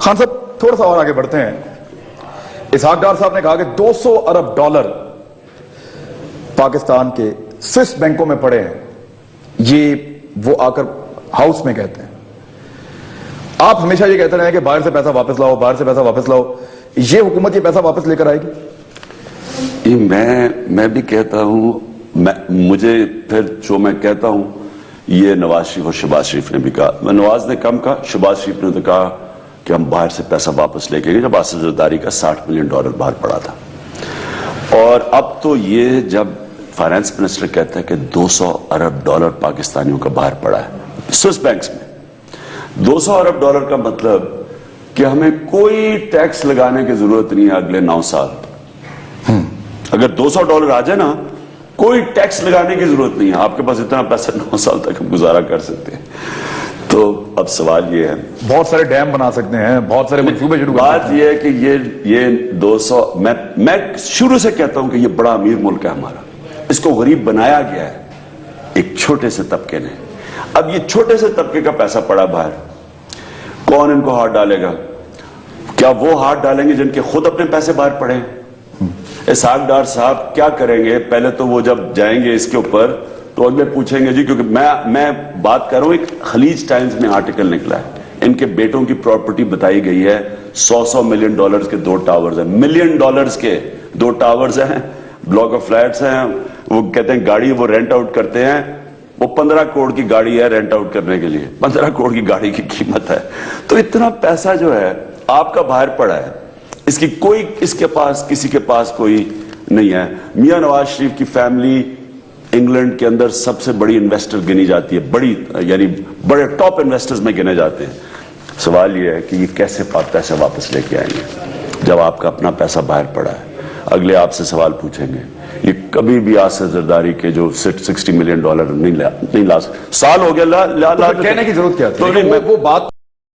خان صاحب تھوڑا سا اور آگے بڑھتے ہیں. اسحاق ڈار صاحب نے کہا کہ 200 ارب ڈالر پاکستان کے سوئس بینکوں میں پڑے ہیں. یہ وہ آ کر ہاؤس میں کہتے ہیں. آپ ہمیشہ یہ کہتے رہے کہ باہر سے پیسہ واپس لاؤ، باہر سے پیسہ واپس لاؤ. یہ حکومت یہ پیسہ واپس لے کر آئے گی؟ میں بھی کہتا ہوں، مجھے پھر جو میں کہتا ہوں یہ نواز شریف اور شہباز شریف نے بھی کہا. نواز نے کم کہا، شہباز شریف نے تو کہا کہ ہم باہر سے پیسہ واپس لے کے گئے جب آصف زرداری کا $60 ملین باہر پڑا تھا. اور اب تو یہ جب فائنانس منسٹر کہتا ہے کہ 200 ارب ڈالر پاکستانیوں کا باہر پڑا ہے سوئس بینکس میں. 200 ارب ڈالر کا مطلب کہ ہمیں کوئی ٹیکس لگانے کی ضرورت نہیں ہے اگلے 9 سال. اگر 200 ڈالر آ جائے نا، کوئی ٹیکس لگانے کی ضرورت نہیں ہے. آپ کے پاس اتنا پیسہ 9 سال تک ہم گزارا کر سکتے ہیں. تو اب سوال یہ ہے، بہت سارے ڈیم بنا سکتے ہیں، بہت سارے منصوبے شروع کر سکتے ہیں. بات یہ ہے کہ یہ 200 میں شروع سے کہتا ہوں کہ یہ بڑا امیر ملک ہے ہمارا. اس کو غریب بنایا گیا ہے ایک چھوٹے سے طبقے نے. اب یہ چھوٹے سے طبقے کا پیسہ پڑا باہر، کون ان کو ہاتھ ڈالے گا؟ کیا وہ ہاتھ ڈالیں گے جن کے خود اپنے پیسے باہر پڑے ہیں؟ اسحاق ڈار صاحب کیا کریں گے؟ پہلے تو وہ جب جائیں گے اس کے اوپر تو اگلے پوچھیں گے جی، کیونکہ میں بات کر رہا ہوں، ایک خلیج ٹائمز میں آرٹیکل نکلا ہے، ان کے بیٹوں کی پراپرٹی بتائی گئی ہے. $100 ملین کے 2 ٹاورز ہیں، $1 ملین کے 2 ٹاورز ہیں، بلاک آف فلیٹس ہیں. وہ کہتے ہیں گاڑی وہ رینٹ آؤٹ کرتے ہیں، وہ 15 کروڑ کی گاڑی ہے رینٹ آؤٹ کرنے کے لیے. 15 کروڑ کی گاڑی کی قیمت ہے. تو اتنا پیسہ جو ہے آپ کا باہر پڑا ہے، اس کی کوئی کسی کے پاس کوئی نہیں ہے. میاں نواز شریف کی فیملی انگلینڈ کے اندر سب سے بڑی انویسٹر گنی جاتی ہے، یعنی بڑے ٹاپ انویسٹرز میں گنے جاتے ہیں. سوال یہ ہے کہ یہ کیسے پیسہ واپس لے کے آئیں گے جب آپ کا اپنا پیسہ باہر پڑا ہے؟ اگلے آپ سے سوال پوچھیں گے. یہ کبھی بھی آصف زرداری کے جو $60 ملین نہیں لا سکتے. سال ہو گیا، کہنے کی ضرورت کیا تھی؟ وہ بات